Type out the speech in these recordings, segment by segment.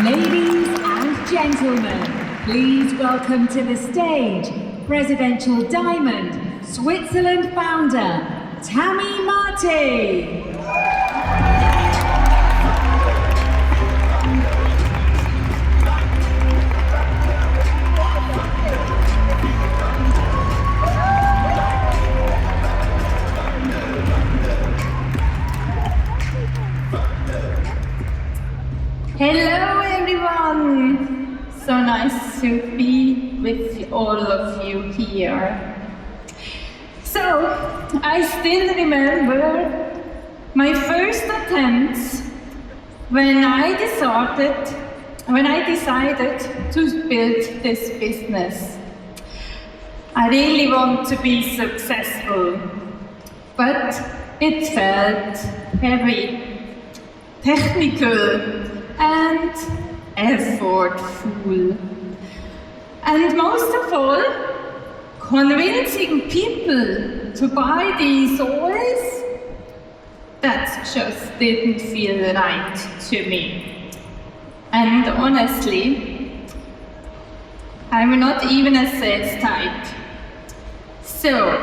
Ladies and gentlemen, please welcome to the stage Presidential Diamond Switzerland founder, Tammy Marti. Hello everyone! So nice to be with all of you here. So, I still remember my first attempts when I decided to build this business. I really want to be successful, but it felt heavy, technical, and effortful. And most of all, convincing people to buy these oils, that just didn't feel right to me. And honestly, I'm not even a sales type. So,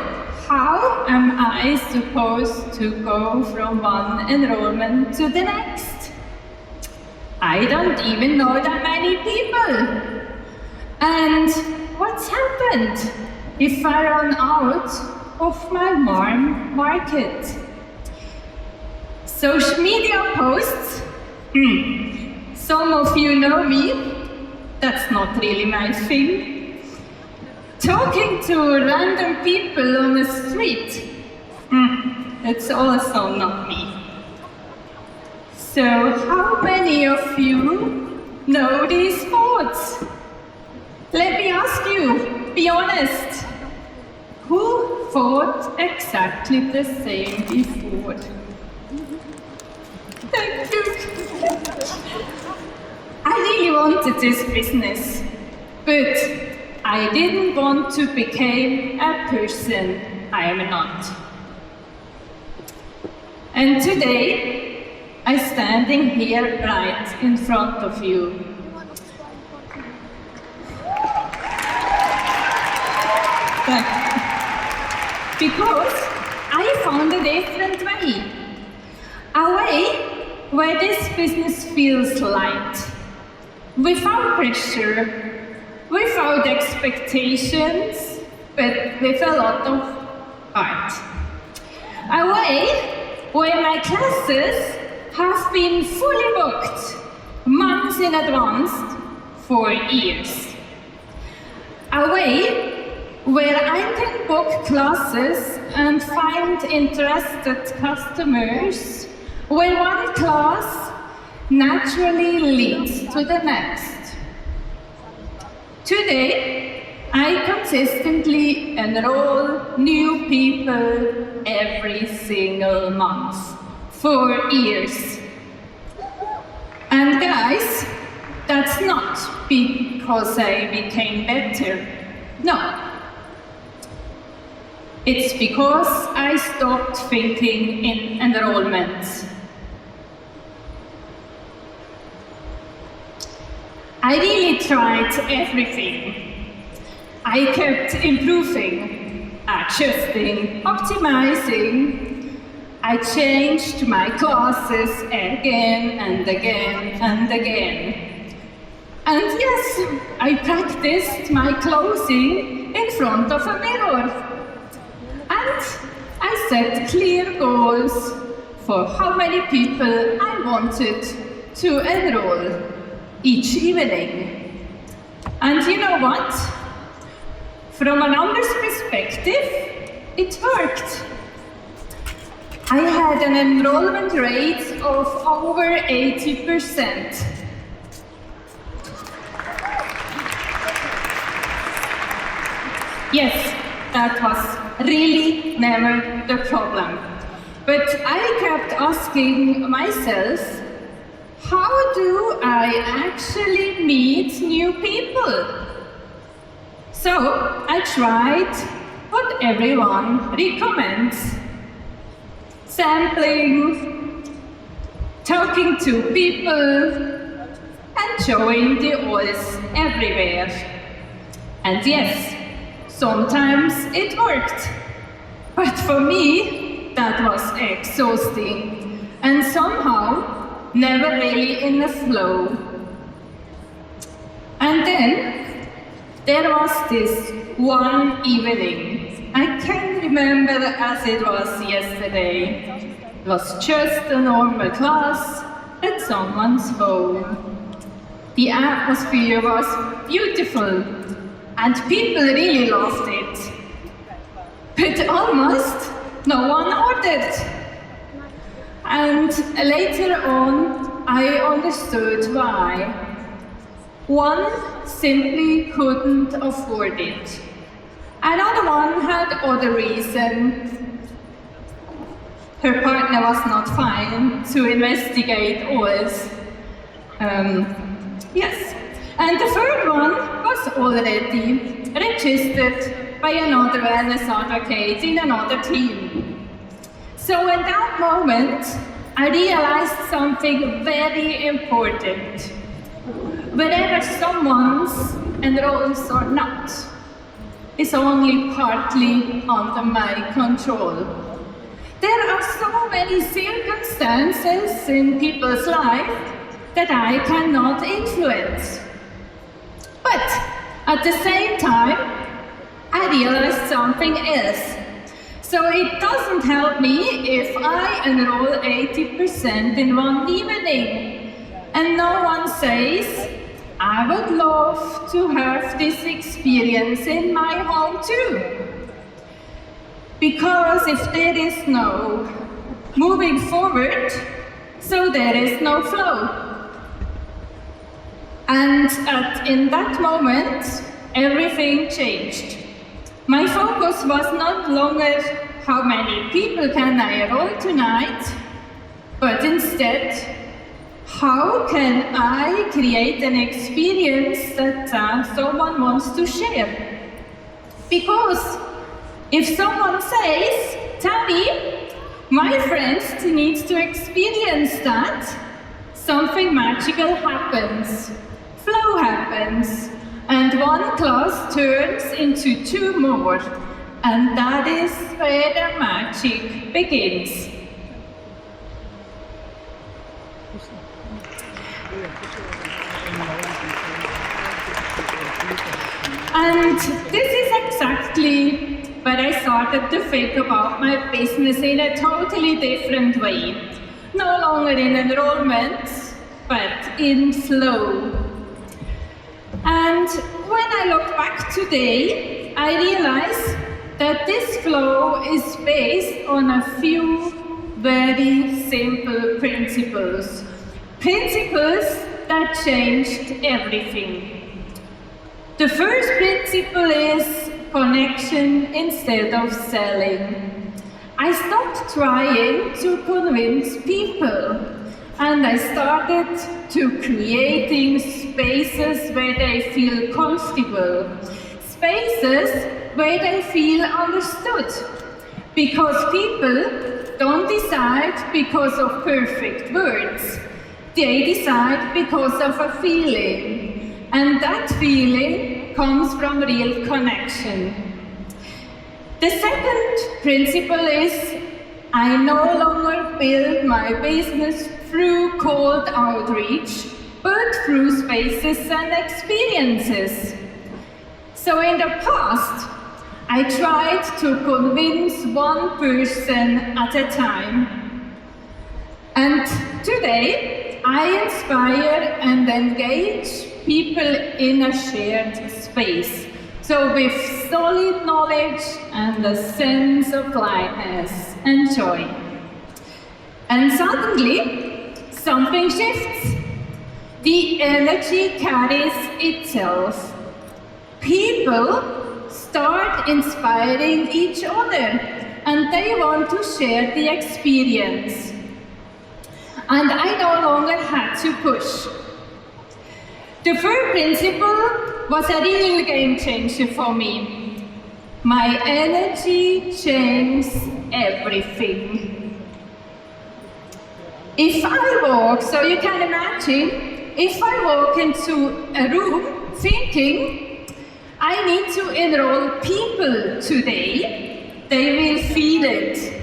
how am I supposed to go from one enrollment to the next? I don't even know that many people. And what's happened if I run out of my warm market? Social media posts? Some of you know me. That's not really my thing. Talking to random people on the street? It's also not me. So, how many of you know these thoughts? Let me ask you, be honest. Who thought exactly the same before? Thank you. I really wanted this business, but I didn't want to become a person I am not. And today, I'm standing here right in front of you. Because I found a different way. A way where this business feels light, without pressure, without expectations, but with a lot of heart. A way where my classes have been fully booked months in advance for years. A way where I can book classes and find interested customers, where one class naturally leads to the next. Today, I consistently enroll new people every single month. For years. And guys, that's not because I became better. No. It's because I stopped thinking in enrollments. I really tried everything. I kept improving, adjusting, optimizing. I changed my classes again and again and again. And yes, I practiced my closing in front of a mirror. And I set clear goals for how many people I wanted to enroll each evening. And you know what? From a numbers perspective, it worked. I had an enrollment rate of over 80%. Yes, that was really never the problem. But I kept asking myself, how do I actually meet new people? So I tried what everyone recommends. Sampling, talking to people, and showing the oils everywhere. And yes, sometimes it worked. But for me, that was exhausting and somehow never really in the flow. And then there was this one evening. I can remember as it was yesterday. It was just a normal class at someone's home. The atmosphere was beautiful and people really loved it. But almost no one ordered. And later on, I understood why. One simply couldn't afford it. Another one had other reasons. Her partner was not fine to investigate oils. Yes. And the third one was already registered by another wellness advocate in another team. So in that moment, I realized something very important. Whether someone's enrolls or not is only partly under my control. There are so many circumstances in people's life that I cannot influence. But at the same time, I realized something else. So it doesn't help me if I enroll 80% in one evening and no one says, I would love to have this experience in my home too. Because if there is no moving forward, so there is no flow. And in that moment, everything changed. My focus was not longer how many people can I enroll tonight, but instead, how can I create an experience that someone wants to share? Because if someone says, Tammy, my friend needs to experience that, something magical happens. Flow happens, and one class turns into two more, and that is where the magic begins. And this is exactly where I started to think about my business in a totally different way. No longer in enrollment, but in flow. And when I look back today, I realize that this flow is based on a few very simple principles. Principles that changed everything. The first principle is connection instead of selling. I stopped trying to convince people. And I started to creating spaces where they feel comfortable, spaces where they feel understood. Because people don't decide because of perfect words. They decide because of a feeling. And that feeling comes from real connection. The second principle is I no longer build my business through cold outreach, but through spaces and experiences. So in the past, I tried to convince one person at a time. And today, I inspire and engage people in a shared space. So with solid knowledge and a sense of lightness and joy. And suddenly, something shifts. The energy carries itself. People start inspiring each other and they want to share the experience. And I no longer had to push. The third principle was a real game changer for me. My energy changed everything. If I walk, so you can imagine, if I walk into a room thinking, I need to enroll people today, they will feel it.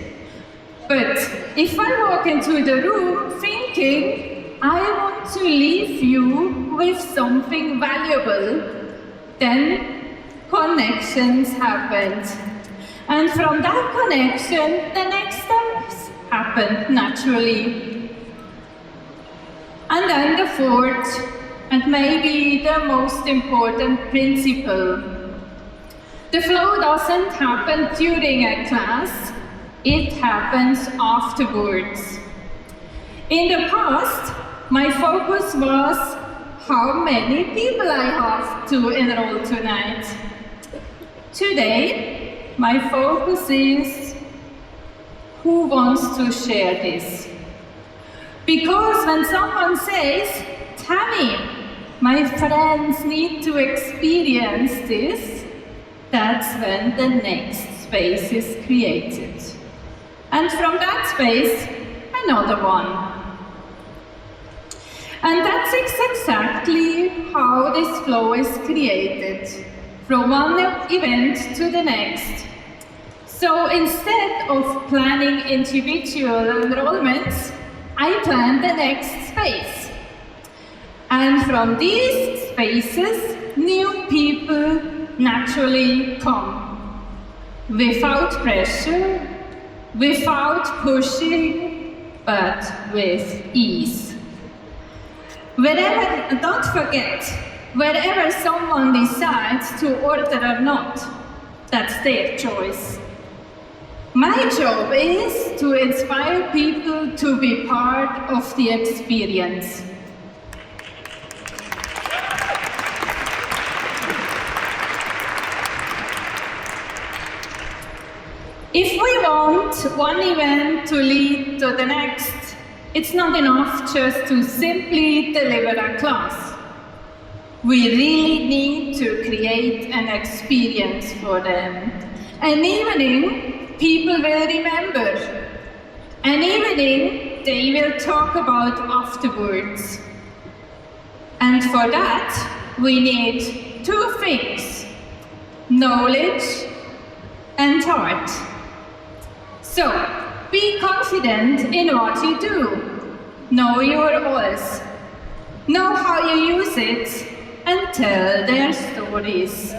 But if I walk into the room thinking, I want to leave you with something valuable, then connections happened. And from that connection, the next steps happened naturally. And then the fourth, and maybe the most important principle. The flow doesn't happen during a class, it happens afterwards. In the past, my focus was how many people I have to enroll tonight. Today, my focus is who wants to share this. Because when someone says, Tammy, my friends need to experience this, that's when the next space is created. And from that space, another one. And that's exactly how this flow is created, from one event to the next. So instead of planning individual enrollments, I plan the next space. And from these spaces, new people naturally come. Without pressure, without pushing, but with ease. Don't forget, wherever someone decides to order or not, that's their choice. My job is to inspire people to be part of the experience. If we want one event to lead to the next, it's not enough just to simply deliver a class. We really need to create an experience for them. An evening people will remember. An evening they will talk about afterwards. And for that, we need two things: knowledge and heart. So, be confident in what you do. Know your voice. Know how you use it and tell their stories.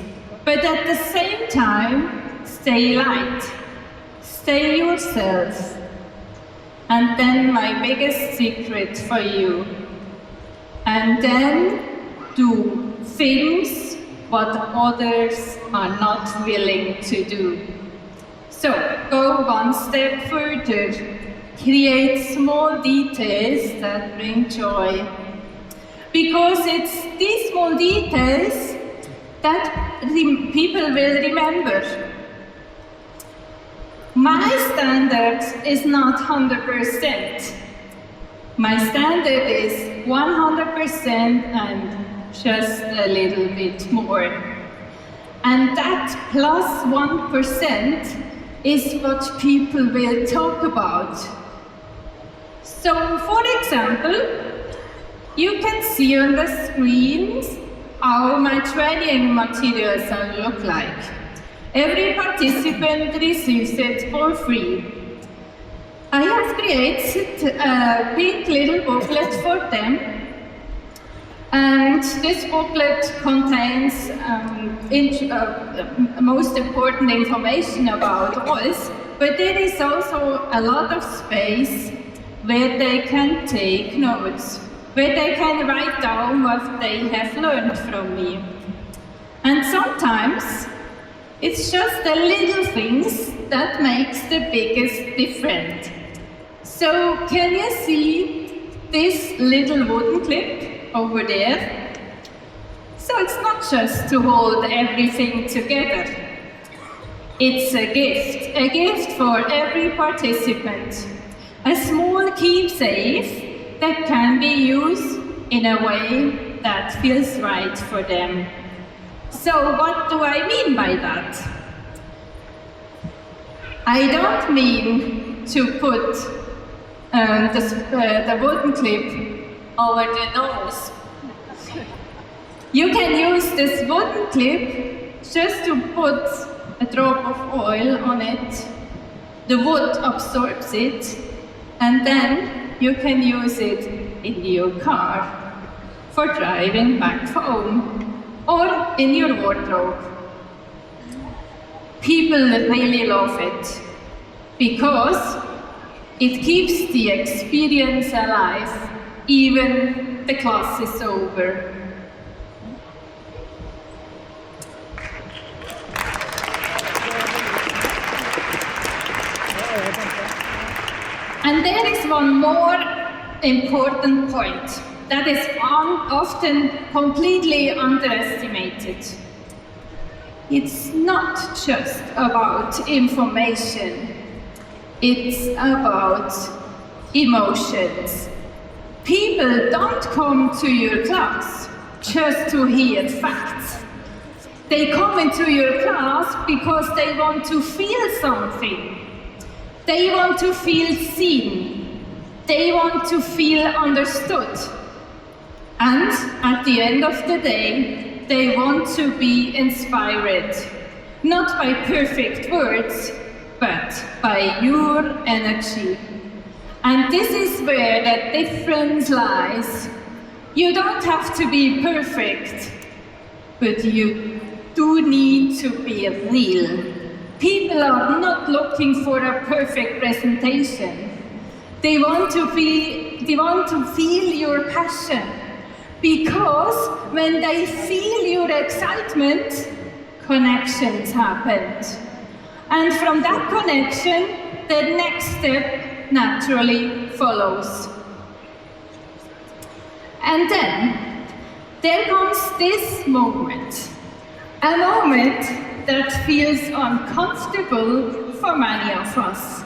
But at the same time, stay light. Stay yourself. And then my biggest secret for you. And then do things what others are not willing to do. So, go one step further. Create small details that bring joy. Because it's these small details that people will remember. My standard is not 100%. My standard is 100% and just a little bit more. And that plus 1% is what people will talk about. So, for example, you can see on the screens how my training materials look like. Every participant receives it for free. I have created a pink little booklet for them. And this booklet contains most important information about us, but there is also a lot of space where they can take notes, where they can write down what they have learned from me. And sometimes it's just the little things that makes the biggest difference. So can you see this little wooden clip over there? So it's not just to hold everything together. It's a gift for every participant. A small keepsake that can be used in a way that feels right for them. So what do I mean by that? I don't mean to put the wooden clip over the nose You can use this wooden clip just to put a drop of oil on it. The wood absorbs it, and then you can use it in your car for driving back home or in your wardrobe. People really love it because it keeps the experience alive even the class is over. And there is one more important point that is often completely underestimated. It's not just about information, it's about emotions. People don't come to your class just to hear facts. They come into your class because they want to feel something. They want to feel seen. They want to feel understood. And at the end of the day, they want to be inspired. Not by perfect words, but by your energy. And this is where the difference lies. You don't have to be perfect, but you do need to be real. People are not looking for a perfect presentation. They want to feel your passion, because when they feel your excitement, connections happen. And from that connection, the next step naturally follows. And then there comes this moment, a moment that feels uncomfortable for many of us.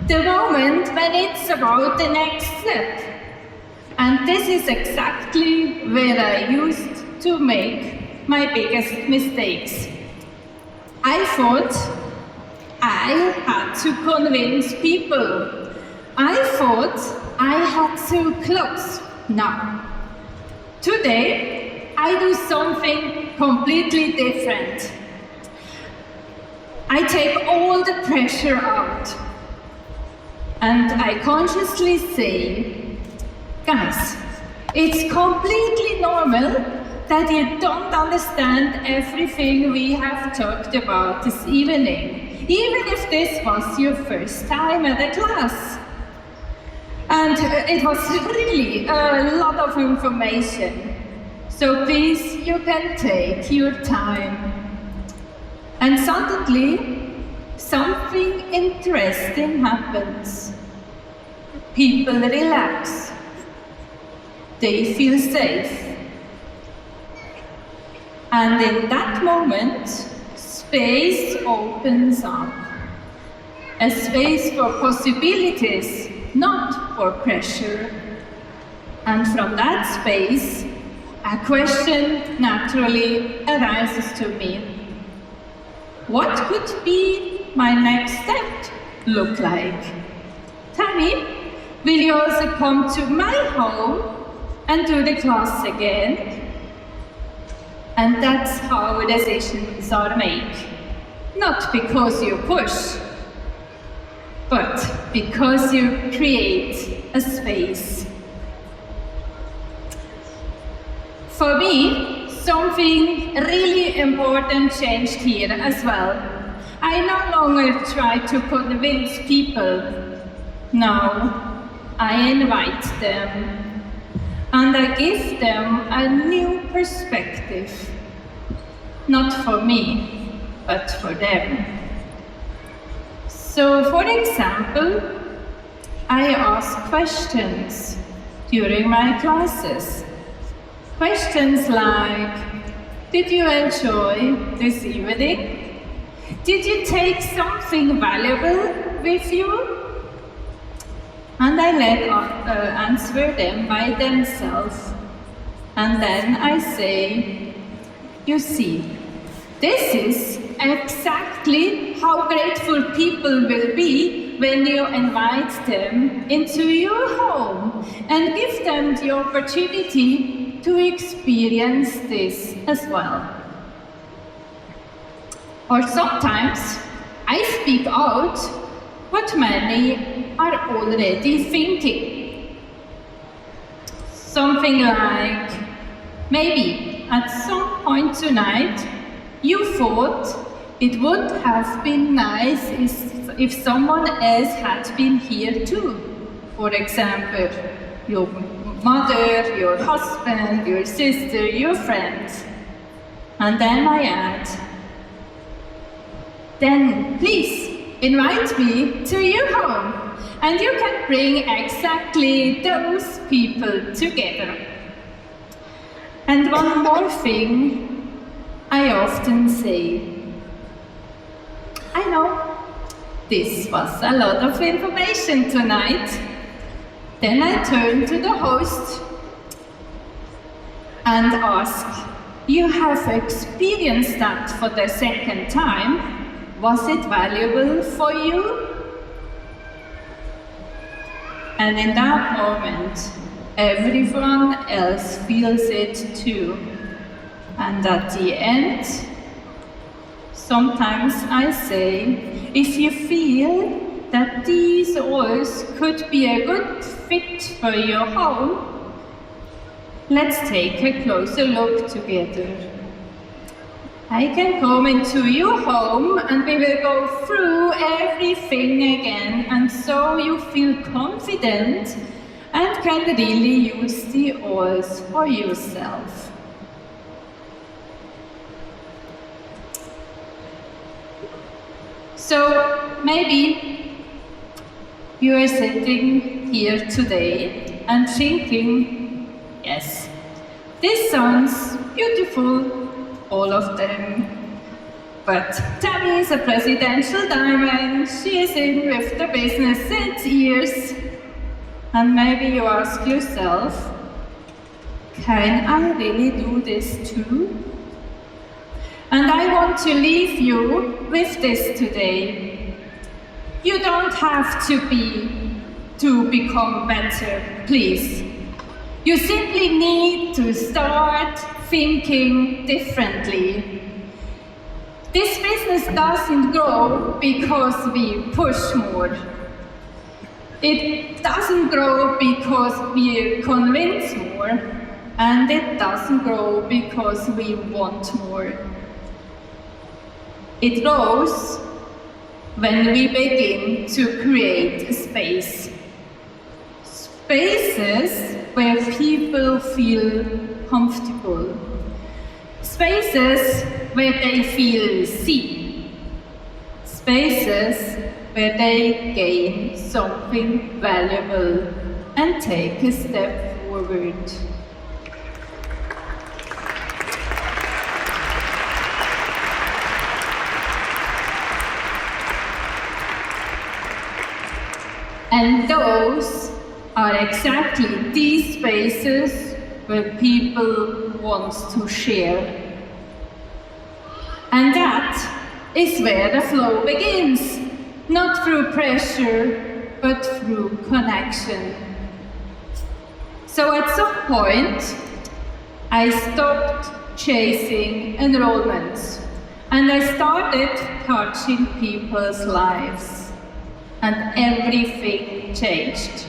The moment when it's about the next step. And this is exactly where I used to make my biggest mistakes. I thought I had to convince people. I thought I had to close. Now, today I do something completely different. I take all the pressure out and I consciously say, guys, it's completely normal that you don't understand everything we have talked about this evening, even if this was your first time at a class. And it was really a lot of information. So please, you can take your time. And suddenly, something interesting happens. People relax. They feel safe. And in that moment, space opens up. A space for possibilities, not for pressure. And from that space, a question naturally arises to me. What could be my next step look like? Tammy, will you also come to my home and do the class again? And that's how decisions are made. Not because you push, but because you create a space. For me, something really important changed here as well. I no longer try to convince people. Now, I invite them. And I give them a new perspective. Not for me, but for them. So, for example, I ask questions during my classes. Questions like, did you enjoy this evening? Did you take something valuable with you? And I let answer them by themselves. And then I say, you see, this is exactly how grateful people will be when you invite them into your home and give them the opportunity to experience this as well. Or sometimes I speak out what many are already thinking. Something like, maybe at some point tonight you thought it would have been nice if someone else had been here too. For example, your mother, your husband, your sister, your friends. And then I add, then please invite me to your home, and you can bring exactly those people together. And one more thing I often say. I know this was a lot of information tonight. Then I turn to the host and ask, you have experienced that for the second time. Was it valuable for you? And in that moment, everyone else feels it too. And at the end, sometimes I say, if you feel that these oils could be a good fit for your home, let's take a closer look together. I can come into your home and we will go through everything again, and so you feel confident and can really use the oils for yourself. So maybe you are sitting here today and thinking, yes, this sounds beautiful, all of them. But Tammy is a presidential diamond, she is in with the business since years. And maybe you ask yourself, can I really do this too? And I want to leave you with this today. You don't have to become better, please. You simply need to start thinking differently. This business doesn't grow because we push more. It doesn't grow because we convince more, and it doesn't grow because we want more. It grows when we begin to create a space. Spaces where people feel comfortable. Spaces where they feel seen. Spaces where they gain something valuable and take a step forward. And those are exactly these spaces where people want to share. And that is where the flow begins, not through pressure, but through connection. So at some point, I stopped chasing enrollments, and I started touching people's lives. And everything changed.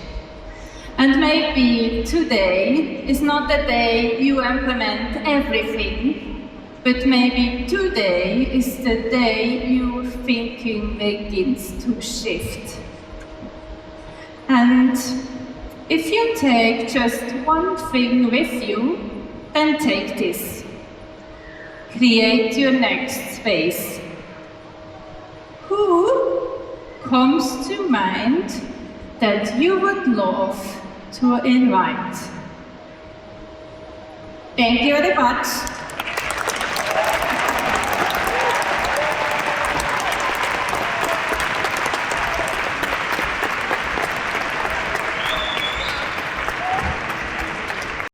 And maybe today is not the day you implement everything, but maybe today is the day your thinking begins to shift. And if you take just one thing with you, then take this. Create your next space. Who comes to mind that you would love to invite? Thank you very much.